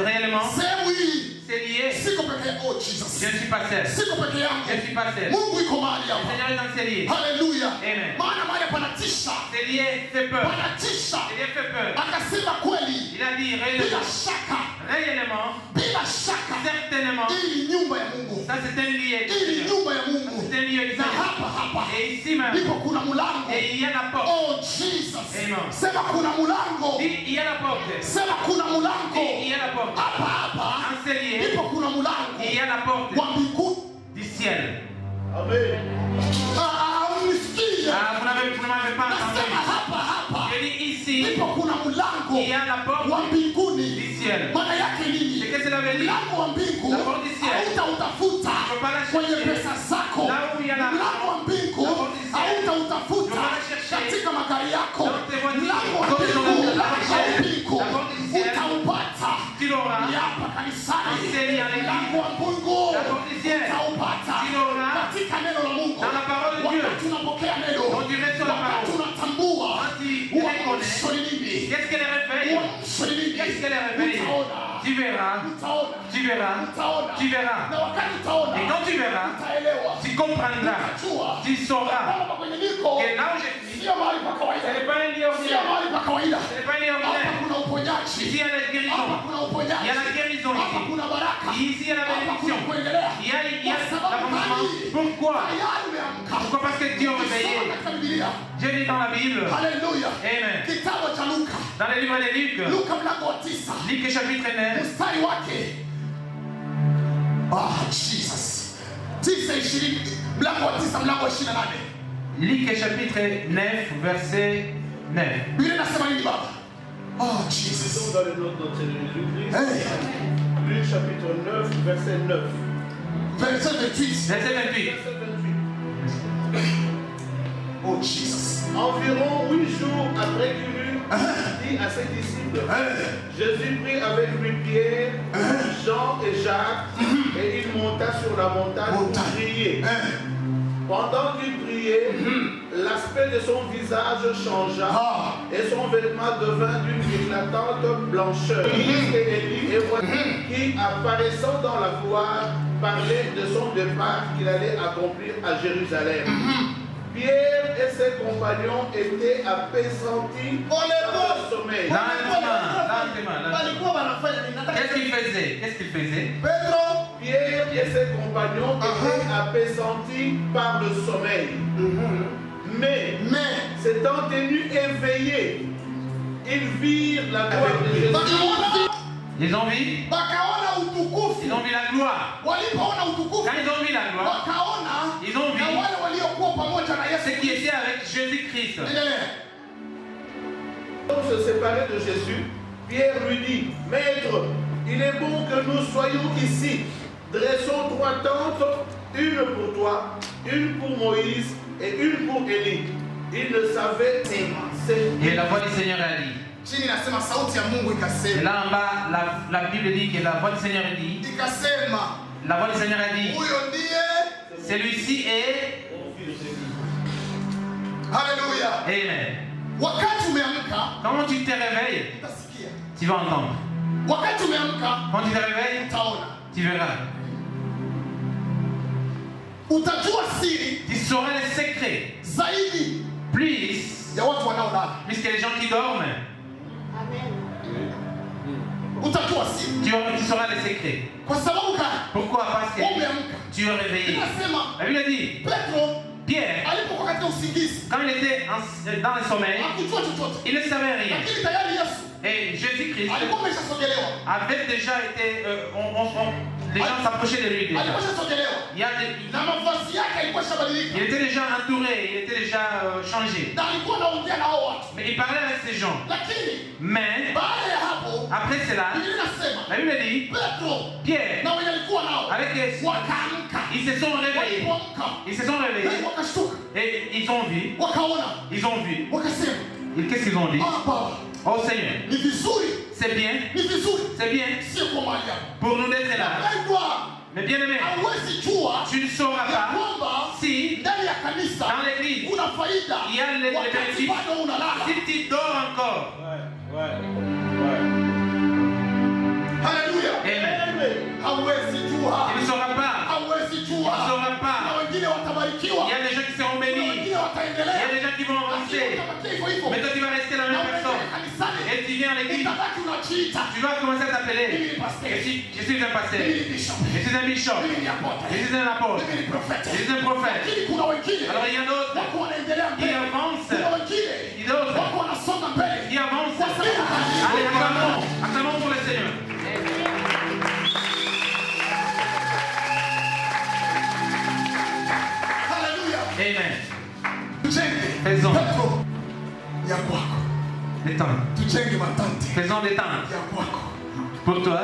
Réellement. Sehemu hii. C'est lié. Siko Je ne suis pas seul. Je ne suis pas seul. Le Seigneur est dans ses liés. Hallelujah. Amen. Maana mahali panatisha. Ses liés fait peur. Panatisha. Ses liés fait peur. Akasema kweli. Il a dit Bila réellement. shaka. Réellement. Bila shaka. Certainement. Hii ni nyumba ya Mungu. Ça c'est un lié. Hii ni nyumba ya Mungu. C'est un lié du Na Seigneur. hapa. Et ici même. Ndipo kuna mlango. Et il y a la porte. Oh Jesus. Amen. Sema kuna mlango. Il y a la porte. Sema kuna mlango. Il y a la porte. Hapa. En ce lié. Ndipo kuna mlango. Il y a la porte Wa mbinguni. du ciel. Amen. Unisikie. Ah, vous ne m'avez pas entendu. Nasema hapa. Je dis ici. Ndipo kuna mlango. Il y a la porte Wa mbinguni. du ciel. Maana yake nini? C'est que cela veut dire. Mlango wa mbingu La porte du ciel. hautautafuta peux pas la kwenye chercher. pesa zako. Là où il y a la- Mlango wa mbingu La porte du ciel. hautautafuta Tu peux pas la chercher. katika magari yako. Dans tes voitures. Mlango wa Dans tes mbingu, voitures. mlango wa mbingu La porte du ciel. utaupata Tu l'auras. ni hapa kanisani. Ici, en l'église. Mlango wa mbingu La porte du ciel. utaupata Tu l'auras. katika neno la Mungu. Dans la parole de Dieu. Wakati unapokea neno, Quand tu reçois la wakati parole. unatambua Quand tu uamsho ni nini, Qu'est-ce qu'elle réveille? uamsho ni nini, Qu'est-ce qu'elle réveille? utaona. Tu verras. Utaona. Tu verras. Utaona. Tu verras. Na wakati utaona, Et quand tu verras, utaelewa. tu comprendras. Utajua. Tu sauras. Kwamba kwenye niko Et là où je suis, sio mahali pa ce kawaida. n'est pas un lieu Sio ordinaire. mahali pa kawaida. Ce n'est pas un lieu Hapa ordinaire. kuna uponyaji. Ici, il y a la guérison. Hapa kuna uponyaji. Il y a la guérison Hapa ici. kuna baraka. Ici, il y a la Hapa bénédiction. kuna kuendelea. Il y a Kwa sababu l'avancement. gani? Pourquoi? Tayari umeamka. Pourquoi? Parce que Dieu est réveillé. Soma katika Biblia. J'ai lu dans la Bible. Haleluya. Amen. Kitabu cha Luka. Dans le livre de Luc. Luka mlango wa 9. Luc chapitre 9. Mstari wake. Jesus. 9:20. Mlango wa 9 mlango wa 28. Luc chapitre 9, verset 9. Biblia inasema nini baba? Jesus. Nous sommes dans le nom de notre Jésus-Christ. Hey. Luc chapitre 9, verset 9. Verset 28. Verset 28. Verset 28. Oh Jesus. Environ 8 jours après qu'il eut dit à ses disciples, Jésus prit avec lui Pierre, Jean et Jacques, et il monta sur la montagne pour prier. Pendant qu'il priait, l'aspect de son visage changea et son vêtement devint d'une éclatante blancheur. Et Élie, et voici qui, apparaissant dans la gloire, parlait de son départ qu'il allait accomplir à Jérusalem. Pierre et ses compagnons étaient appesantis par le sommeil. Qu'est-ce qu'il faisait? Qu'est-ce qu'il faisait? Pierre et ses compagnons étaient appesantis par le sommeil. Mais s'étant tenus éveillés, ils virent la gloire de Jésus. Ils ont vu? Wakaona utukufu. Ils ont vu la gloire. Walipoona utukufu, Quand ils ont vu la gloire, wakaona ils ont vu na wale waliokuwa pamoja na Yesu. ce qui était avec Jésus-Christ. Pour se séparer de Jésus, Pierre lui dit, Maître, il est bon que nous soyons ici. Dressons 3 tentes, une pour toi, une pour Moïse et une pour Élie. Il ne savait Et la voix du Seigneur a dit. Chini nasema sauti ya Mungu Et ikasema. là en bas, la Bible dit que la voix du Seigneur dit. Ikasema. La voix du Seigneur a dit. Huyo ndiye. Celui-ci est. Haleluya. Amen. Wakati umeamka, Comment tu te réveilles? utasikia. Tu vas entendre. Wakati umeamka, Quand tu te réveilles, utaona. tu verras. Utajua siri Tu sauras les secrets. zaidi Plus ya watu wanaolala. que les gens qui dorment, Utajua siri. tu sauras les secrets. Kwa sababu gani? Pourquoi? Parce que Umeamka. tu es réveillé. Inasema La Bible dit, Petro Pierre, alipokuwa katika usingizi, quand il était dans le sommeil, hakujua chochote. il ne savait rien. Lakini tayari Yesu Et Jésus-Christ alikuwa ameshasogelewa. avait déjà été. Les gens s'approchaient de lui déjà. Alikuwa ameshasogelewa. Il, y a Na mavazi yake alikuwa shabadilika. il était déjà entouré, il était déjà changé. Na alikuwa anaongea na hao watu. Mais il parlait avec ces gens. Lakini Mais baada ya hapo, après cela, Biblia inasema la Bible dit, Petro Pierre, na wenye alikuwa nao avec les, wakaamka. ils se sont réveillés. Walipoamka, Ils se sont réveillés wakashtuka, et ils ont vu, wakaona, wakasema, qu'est-ce qu'ils ont dit? Baba, Oh Seigneur, ni vizuri, c'est bien, ni vizuri, c'est bien sio kwa mali yako. pour nous d'être là. Mpendwa, Mais bien aimé, hauwezi jua tu ne sauras ya pas kwamba si ndani ya kanisa dans l'église kuna faida il y a les wakati bénéfices, bado unalala. si tu dors encore. Haleluya. Amen. Hauwezi jua Tu ne saura pas. wengine watabarikiwa, Il y a des gens qui seront bénis. wengine Il y a wataendelea, des gens qui vont avancer. utabakia hivyo hivyo. Mais toi, tu vas rester la même personne. Kanisani Et tu viens à l'église. utabaki unajiita Tu vas commencer à t'appeler. Je suis un pasteur. mimi ni bishop, Je suis un bishop. mimi ni apôtre, Je suis un apôtre. mimi ni prophète. Je suis un prophète. Lakini kuna wengine Alors il y a d'autres wako wanaendelea qui mbele, avancent. kuna wengine Il y a d'autres wako wanasonga mbele qui avancent. kwa sababu Allez, acclamons. Acclamons pour le Seigneur. haleluya. Amen. Tujenge Faisons Petro ya kwako, des temps. tujenge matante Faisons des temps. ya kwako, Pour toi,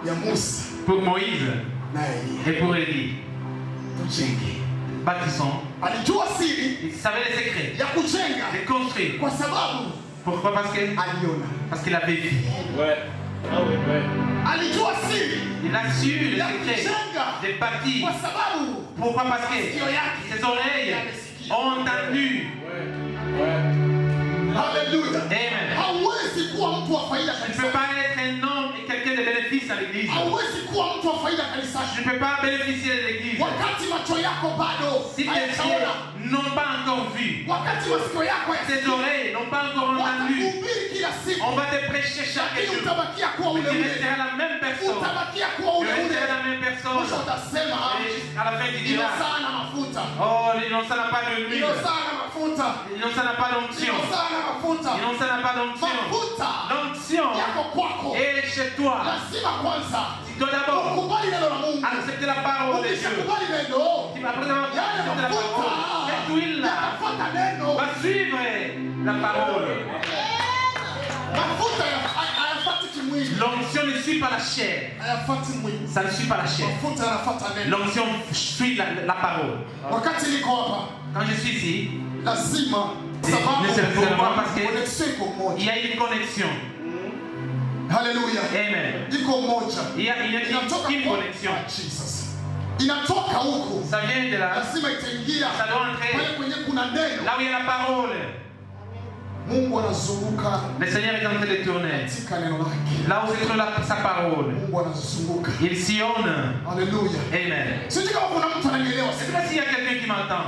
ya Musa pour Moïse na Elia. et pour Élie. Tujenge. Bâtissons. Alijua siri Il savait les secrets. ya kujenga De construire. kwa sababu Pourquoi? aliona. Parce qu'il avait vu. Ouais. Ah oui, ouais. Alijua siri Il a su les ya secrets kujenga de bâtir. kwa sababu Pourquoi? Parce que masikio yake ses oreilles ont entendu. haleluya. Amen. Hauwezi kuwa mtu wa faida Je ne peux kanisani. pas être un homme et quelqu'un de bénéfice à l'église. Hauwezi kuwa mtu wa faida kanisani Je ne peux pas bénéficier de l'église wakati macho yako bado si tes yeux hayajaona, n'ont pas encore vu, wakati masikio yako tes oreilles n'ont pas encore entendu. watakuhubiri kila siku, On va te prêcher chaque lakini jour. utabakia kuwa Mais ule tu ule, resteras la même personne. utabakia kuwa Tu ule ule. resteras la même personne. Mwisho utasema Et à la fin tu diras, inosaa na mafuta, oh, l'innocent n'a pas de l'huile. inosaa na mafuta, L'innocent n'a pas d'onction. inosaa na mafuta. L'innocent n'a pas d'onction. Mafuta L'onction yako kwako est chez toi. lazima kwanza Tu dois d'abord ukubali neno la Mungu. accepter la parole de Dieu. Ukishakubali neno, Après avoir yale accepté la parole, mafuta cette huile-là yatafuata neno. va suivre la parole. Mafuta hayafuati kimwili, L'onction ne suit pas la chair. hayafuati mwili. Ça ne suit pas la chair. Mafuta yanafuata neno. L'onction suit la parole. Wakati niko hapa Quand je suis ici, lazima ne seulement parce que connexion iko il moja. y a une connexion. Haleluya. Amen. Iko moja. Il y a Inatoka une kwa connexion. Jesus. Inatoka huku. Ça vient de là. Lazima itaingia Ça doit entrer pale kwenye kuna neno. là où il y a la parole. Mungu anazunguka Le Seigneur est en train de tourner. katika neno lake. Là où se trouve sa parole. Mungu anazunguka. Il sillonne. Haleluya. Amen. Sijui kama kuna mtu ananielewa Je ne sais sasa. pas s'il y a quelqu'un qui m'entend.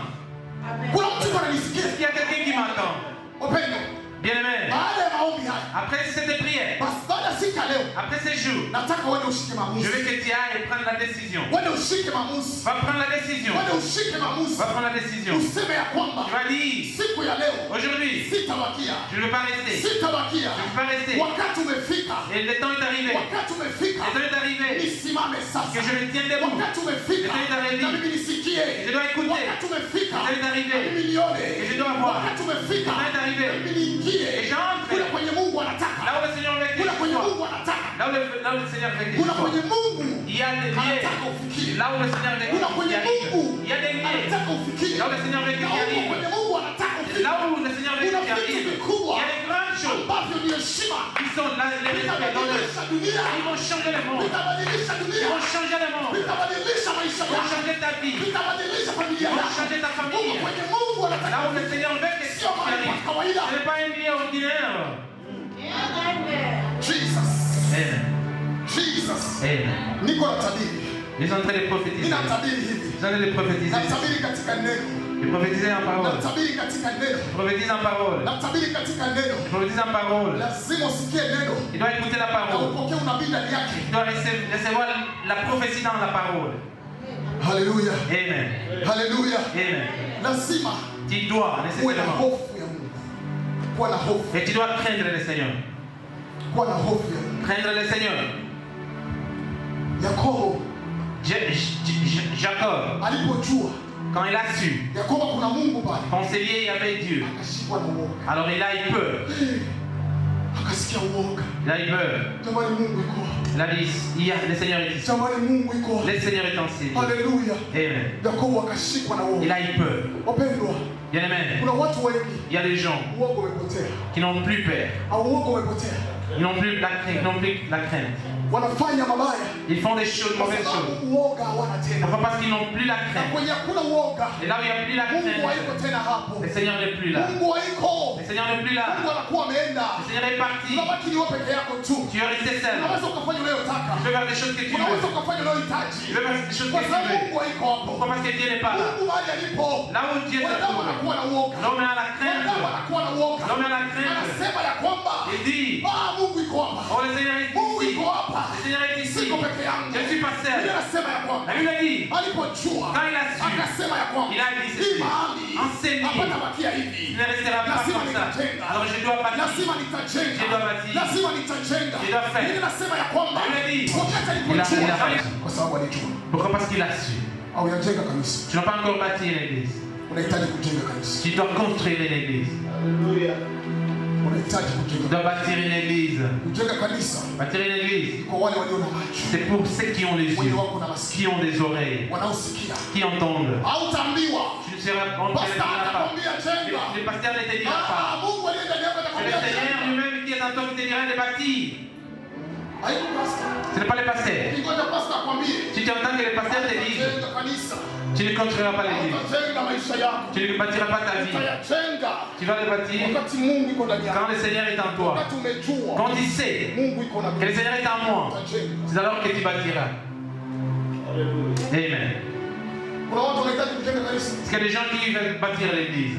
Kuna mtu ananisikia. Est-ce qu'il y a quelqu'un qui m'entend? Wapendwa, Bien-aimé, baada ya maombi haya, après cette prière, basi baada ya siku ya leo, après ces jours, nataka uende ushike je maamuzi. veux que tu ailles prendre la décision. Uende ushike maamuzi. Va prendre la décision. Uende ushike maamuzi. Va prendre la décision. Useme ya kwamba Tu vas dire, siku ya leo aujourd'hui, sitabakia. je ne veux pas rester. Sitabakia. Je ne veux pas rester. Wakati umefika. Et le temps est arrivé. Wakati umefika. Le temps est arrivé. Nisimame sasa. Que je me tienne debout. Wakati umefika. Le temps est arrivé. Na mimi nisikie. Je dois écouter. Wakati umefika. Le temps est arrivé. Na mimi nione. Et je dois voir. Wakati umefika. Le temps est arrivé. Na mimi niingie. Et j'entre. Kule kwenye Mungu anataka. Là où le Seigneur veut que Kule je kwenye sois. Mungu anataka. Là où le Seigneur veut que je Kule kwenye sois. Mungu Il y a des liens. anataka ufikie. Là où le Seigneur veut que Kule tu kwenye arrives. Mungu Il y a des liens. anataka ufikie. Là où le Seigneur veut que Na tu huko arrives. kwenye Mungu anataka ufikie. Là où le Seigneur veut que tu arrives. Il y a des grandes choses ambavyo ni heshima. qui sont là, les respects dans le... Vitabadilisha dunia. Ils vont changer le monde. Vitabadilisha Ils dunia. vont changer le monde. Vitabadilisha maisha Ils vont yako. changer ta vie. Vitabadilisha familia Ils vont yako. changer ta Huko famille. kwenye Mungu anataka Là où le Seigneur veut que tu sio mahali pa arrives. kawaida. Ce n'est pas un lieu ordinaire. Jesus. Amen. Jesus. Amen. Niko natabiri. Ils sont en train de prophétiser. Ninatabiri hivi. Ils sont en train de prophétiser. Natabiri katika neno. Ils prophétisent en parole. Natabiri katika neno. Ils prophétisent en parole. Natabiri katika neno. Ils prophétisent en parole. Lazima usikie neno Il doit écouter la na parole. upokee unabii ndani yake. Il doit recevoir la prophétie dans la parole. Haleluya. Amen. Haleluya. Amen. Lazima Tu dois uwe na nécessairement. hofu ya Mungu. Kuwa na hofu. Et tu dois craindre le Seigneur. Kuwa na hofu ya Mungu. Craindre le Seigneur. Yakobo Jacob, alipojua quand il a su ya kwamba kuna Mungu pale, qu'en ses liens il y avait Dieu, akashikwa na uoga. alors il a eu peur. Akasikia uoga. Il a eu peur. Jamani, Mungu iko wapi? Il a dit, le Seigneur est ici. Jamani, Mungu iko wapi? Le Seigneur est en ses lieux. Haleluya. Amen. Yakobo akashikwa na Il uoga. a eu peur. Wapendwa, Bien aimé, kuna watu wengi il y a des gens uoga umepotea. qui n'ont plus peur. Au uoga umepotea. Ils n'ont plus la crainte. Ils n'ont plus la crainte. wanafanya mabaya. Ils font des choses, Kwa mauvaises sababu choses. uoga hawana tena. Pourquoi? Parce qu'ils n'ont plus la Na crainte. kwenye hakuna uoga, Et là où il n'y a plus la Mungu haiko crainte, tena hapo. le Seigneur n'est plus là. Mungu haiko. Le Seigneur n'est plus là. Mungu anakuwa ameenda. Le Seigneur est parti. Unabaki ni wewe peke yako tu. Tu es resté seul. Unaweza ukafanya unayotaka. Tu veux faire des choses que tu Unaweza veux. ukafanya unayohitaji. Tu veux faire des choses Kwa que tu sababu veux. Mungu haiko hapo. Pourquoi? Parce que Dieu n'est pas là. Mungu mahali alipo. Là où Dieu se Wanadamu trouve, wanakuwa na uoga. l'homme a la Wanadamu crainte. wanakuwa na uoga. L'homme a la crainte. Anasema ya kwamba Il dit, Mungu iko hapa. oh, le Seigneur est Mungu ici. iko hapa. Le Seigneur est ici. Siko peke yangu. Je ne suis pas seul. Biblia inasema ya La kwamba Bible dit, alipojua quand il a su, akasema ya kwamba il a dit hii ceci, mahali enseigné, hapana bakia il hivi. ne restera pas Lazima comme ça. nitajenga. Alors je dois bâtir. Lazima nitajenga. Je dois bâtir. Lazima nitajenga. Je dois faire. Biblia inasema ya kwamba La Bible dit, wakati il a alipojua bâti. kwa sababu alijua. Pourquoi? Parce qu'il a su. Au yajenga kanisa. Tu n'as pas encore bâti une église. Unahitaji kujenga kanisa. Tu dois construire une église. Alléluia. Unahitaji Tu kujenga. dois bâtir une église. Kujenga kanisa Bâtir une église, kwa wale walio na macho. c'est pour ceux qui ont les Wenye yeux, wako na masikio. qui ont des oreilles, Wanaosikia. qui entendent. Hautaambiwa. Tu ne seras, on ne te le Pastor dira pas. atakwambia jenga. Le pasteur ne te dira pas. Mungu aliye ndani yako C'est le atakwambia Seigneur jenga. lui-même qui est en toi qui te dira de bâtir. Haiko pastor. Ce n'est pas le pasteur. Kingoja pastor akwambie. Si tu entends que le pasteur te dise, Jenga kanisa. tu ne construiras pas l'église. Utajenga maisha yako. Tu ne bâtiras pas ta vie. Utayajenga. Tu vas le bâtir Wakati Mungu iko ndani yako. quand le Seigneur est en toi. Wakati umejua Quand tu sais Mungu iko na que le Seigneur est en moi, utajenga. c'est alors que tu bâtiras. Alléluia. Amen. Kuna watu wanahitaji kujenga kanisa. Est-ce qu'il y a des gens qui veulent bâtir l'église?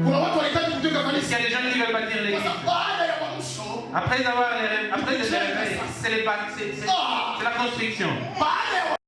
Kuna watu wanahitaji kujenga Est-ce kanisa. qu'il y a des gens qui veulent bâtir Kwa l'église? sababu baada ya uamsho, Après les réveils, c'est la construction. baada ya